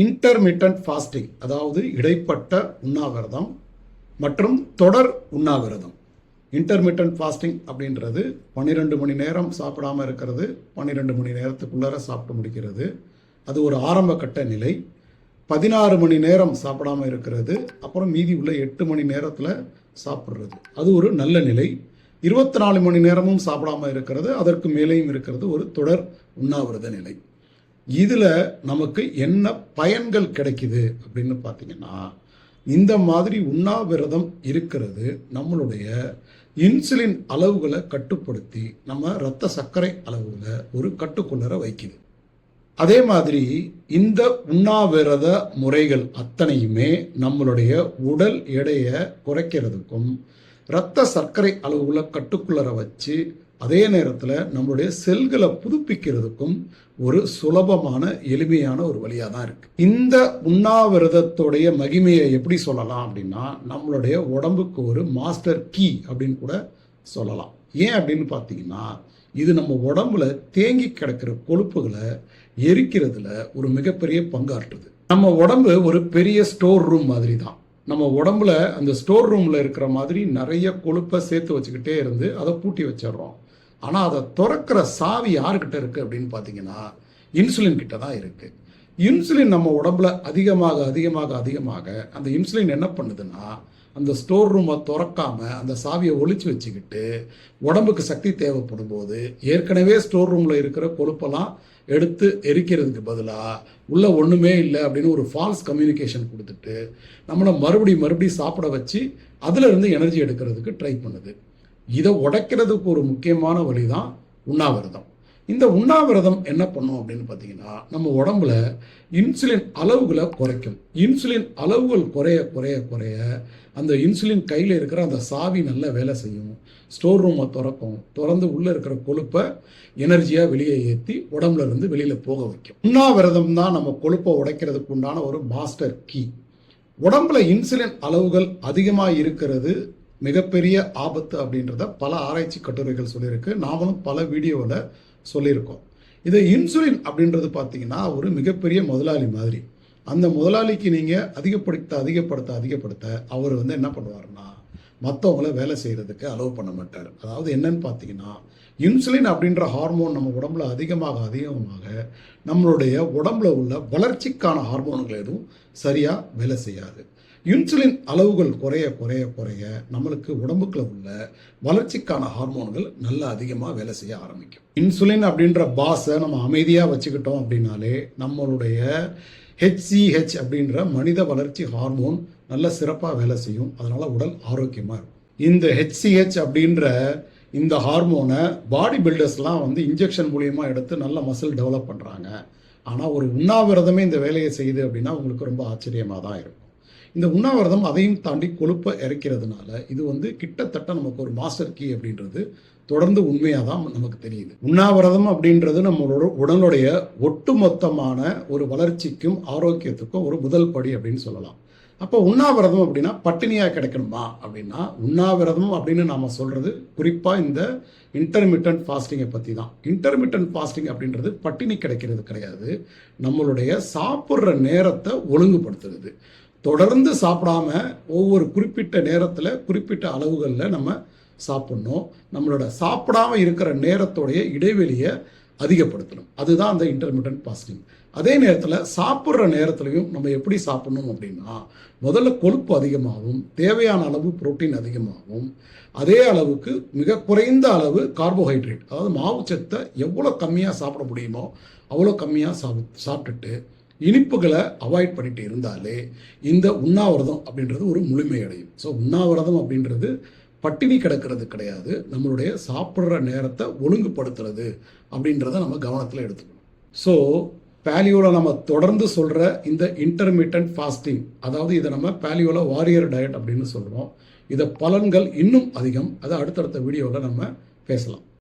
Intermittent fasting, அதாவது இடைப்பட்ட உண்ணாவிரதம் மற்றும் தொடர் உண்ணாவிரதம். இன்டர்மிட்டன்ட் ஃபாஸ்டிங் அப்படின்றது 12 மணி நேரம் சாப்பிடாம இருக்கிறது, 12 மணி நேரத்துக்குள்ளார சாப்பிட்டு முடிக்கிறது. அது ஒரு ஆரம்ப கட்ட நிலை. 16 மணி நேரம் சாப்பிடாம இருக்கிறது, அப்புறம் மீதி உள்ள 8 மணி நேரத்தில் சாப்பிட்றது, அது ஒரு நல்ல நிலை. 24 மணி நேரமும் சாப்பிடாம இருக்கிறது, அதற்கு மேலேயும் இருக்கிறது ஒரு தொடர் உண்ணாவிரத நிலை. இதில் நமக்கு என்ன பயன்கள் கிடைக்குது அப்படின்னு பார்த்தீங்கன்னா, இந்த மாதிரி உண்ணாவிரதம் இருக்கிறது நம்மளுடைய இன்சுலின் அளவுகளை கட்டுப்படுத்தி நம்ம இரத்த சர்க்கரை அளவுகளை ஒரு கட்டுக்குள்ளர வைக்குது. அதே மாதிரி இந்த உண்ணாவிரத முறைகள் அத்தனையுமே நம்மளுடைய உடல் எடையை குறைக்கிறதுக்கும் இரத்த சர்க்கரை அளவுகளை கட்டுக்குள்ளர வச்சு அதே நேரத்தில் நம்மளுடைய செல்களை புதுப்பிக்கிறதுக்கும் ஒரு சுலபமான எளிமையான ஒரு வழியாக தான் இருக்கு. இந்த உண்ணாவிரதத்துடைய மகிமையை எப்படி சொல்லலாம் அப்படின்னா, நம்மளுடைய உடம்புக்கு ஒரு மாஸ்டர் கீ அப்படின்னு கூட சொல்லலாம். ஏன் அப்படின்னு பார்த்தீங்கன்னா, இது நம்ம உடம்புல தேங்கி கிடக்கிற கொழுப்புகளை எரிக்கிறதுல ஒரு மிகப்பெரிய பங்காற்றுது. நம்ம உடம்பு ஒரு பெரிய ஸ்டோர் ரூம் மாதிரி தான். நம்ம உடம்புல அந்த ஸ்டோர் ரூம்ல இருக்கிற மாதிரி நிறைய கொழுப்பை சேர்த்து வச்சுக்கிட்டே இருந்து அதை பூட்டி வச்சிடறோம். ஆனால் அதை திறக்கிற சாவி யாருக்கிட்ட இருக்குது அப்படின்னு பார்த்தீங்கன்னா, இன்சுலின் கிட்ட தான் இருக்குது. இன்சுலின் நம்ம உடம்புல அதிகமாக அதிகமாக அதிகமாக அந்த இன்சுலின் என்ன பண்ணுதுன்னா, அந்த ஸ்டோர் ரூமை திறக்காம அந்த சாவியை ஒழிச்சு வச்சுக்கிட்டு உடம்புக்கு சக்தி தேவைப்படும் போது ஏற்கனவே ஸ்டோர் ரூமில் இருக்கிற கொழுப்பெல்லாம் எடுத்து எரிக்கிறதுக்கு பதிலாக உள்ள ஒன்றுமே இல்லை அப்படின்னு ஒரு ஃபால்ஸ் கம்யூனிகேஷன் கொடுத்துட்டு நம்மளை மறுபடியும் சாப்பிட வச்சு அதில் இருந்து எனர்ஜி எடுக்கிறதுக்கு ட்ரை பண்ணுது. இதை உடைக்கிறதுக்கு ஒரு முக்கியமான வழி தான் உண்ணாவிரதம். இந்த உண்ணாவிரதம் என்ன பண்ணும் அப்படின்னு பார்த்தீங்கன்னா, நம்ம உடம்புல இன்சுலின் அளவுகளை குறைக்கும். இன்சுலின் அளவுகள் குறைய குறைய குறைய அந்த இன்சுலின் கையில் இருக்கிற அந்த சாவி நல்ல வேலை செய்யும். ஸ்டோர் ரூமை திறக்கும். திறந்து உள்ளே இருக்கிற கொழுப்பை எனர்ஜியாக வெளியே ஏற்றி உடம்புல இருந்து வெளியில் போக வைக்கும். உண்ணாவிரதம் தான் நம்ம கொழுப்பை உடைக்கிறதுக்கு உண்டான ஒரு மாஸ்டர் கீ. உடம்புல இன்சுலின் அளவுகள் அதிகமாக இருக்கிறது மிகப்பெரிய ஆபத்து அப்படின்றத பல ஆராய்ச்சி கட்டுரைகள் சொல்லியிருக்கு. நாமளும் பல வீடியோவில் சொல்லியிருக்கோம். இது இன்சுலின் அப்படின்றது பார்த்தீங்கன்னா ஒரு மிகப்பெரிய முதலாளி மாதிரி. அந்த முதலாளிக்கு நீங்கள் அதிகப்படுத்த அவர் என்ன பண்ணுவார்னா, மற்றவங்கள வேலை செய்கிறதுக்கு அலோவ் பண்ண மாட்டார். அதாவது என்னன்னு பார்த்தீங்கன்னா, இன்சுலின் அப்படின்ற ஹார்மோன் நம்ம உடம்புல அதிகமாக நம்மளுடைய உடம்புல உள்ள வளர்ச்சிக்கான ஹார்மோன்கள் எதுவும் சரியாக வேலை செய்யாது. இன்சுலின் அளவுகள் குறைய குறைய குறைய நம்மளுக்கு உடம்புக்குள்ள உள்ள வளர்ச்சிக்கான ஹார்மோன்கள் நல்லா அதிகமாக வேலை செய்ய ஆரம்பிக்கும். இன்சுலின் அப்படின்ற பாஸை நம்ம அமைதியாக வச்சுக்கிட்டோம் அப்படின்னாலே நம்மளுடைய HCH அப்படின்ற மனித வளர்ச்சி ஹார்மோன் நல்ல சிறப்பாக வேலை செய்யும். அதனால உடல் ஆரோக்கியமாக இருக்கும். இந்த HCH அப்படின்ற இந்த ஹார்மோனை பாடி பில்டர்ஸ்லாம் இன்ஜெக்ஷன் மூலியமாக எடுத்து நல்ல மசில் டெவலப் பண்ணுறாங்க. ஆனால் ஒரு உண்ணாவிரதமே இந்த வேலையை செய்யுது அப்படின்னா உங்களுக்கு ரொம்ப ஆச்சரியமாக தான் இருக்கும். இந்த உண்ணாவிரதம் அதையும் தாண்டி கொழுப்பை இறக்கிறதுனால இது கிட்டத்தட்ட நமக்கு ஒரு மாஸ்டர் கீ அப்படின்றது தொடர்ந்து உண்மையாக தான் நமக்கு தெரியுது. உண்ணாவிரதம் அப்படின்றது நம்மளோட உடலுடைய ஒட்டுமொத்தமான ஒரு வளர்ச்சிக்கும் ஆரோக்கியத்துக்கும் ஒரு முதல் படி அப்படின்னு சொல்லலாம். அப்போ உண்ணாவிரதம் அப்படின்னா பட்டினியாக கிடைக்கணுமா அப்படின்னா, உண்ணாவிரதம் அப்படின்னு நாம் சொல்கிறது குறிப்பாக இந்த இன்டர்மிட்டன்ட் ஃபாஸ்டிங்கை பற்றி தான். இன்டர்மிட்டன்ட் ஃபாஸ்டிங் அப்படின்றது பட்டினி கிடைக்கிறது கிடையாது, நம்மளுடைய சாப்பிட்ற நேரத்தை ஒழுங்குபடுத்துறது. தொடர்ந்து சாப்பிடாம ஒவ்வொரு குறிப்பிட்ட நேரத்தில் குறிப்பிட்ட அளவுகளில் நம்ம சாப்பிட்ணும். நம்மளோட சாப்பிடாம இருக்கிற நேரத்தோடைய இடைவெளியை அதிகப்படுத்தணும். அதுதான் அந்த இன்டர்மிட்டன்ட் ஃபாஸ்டிங். அதே நேரத்தில் சாப்பிட்ற நேரத்துலையும் நம்ம எப்படி சாப்பிடணும் அப்படின்னா, முதல்ல கொழுப்பு அதிகமாகவும் தேவையான அளவு புரோட்டீன் அதிகமாகவும் அதே அளவுக்கு மிக குறைந்த அளவு கார்போஹைட்ரேட், அதாவது மாவுச்சத்தை எவ்வளோ கம்மியாக சாப்பிட முடியுமோ அவ்வளோ கம்மியாக சாப்பிட்டுட்டு இனிப்புகளை அவாய்ட் பண்ணிட்டு இருந்தாலே இந்த உண்ணாவிரதம் அப்படின்றது ஒரு முழுமையடையும். ஸோ உண்ணாவிரதம் அப்படின்றது பட்டினி கிடக்கிறது கிடையாது, நம்மளுடைய சாப்பிட்ற நேரத்தை ஒழுங்குபடுத்துறது அப்படின்றத நம்ம கவனத்தில் எடுத்துக்கணும். ஸோ பேலியோவில் நம்ம தொடர்ந்து சொல்கிற இந்த இன்டர்மிட்டன்ட் ஃபாஸ்டிங், அதாவது இதை நம்ம பேலியோவில் வாரியர் டயட் அப்படின்னு சொல்கிறோம். இதை பலன்கள் இன்னும் அதிகம். அதை அடுத்தடுத்த வீடியோவில் நம்ம பேசலாம்.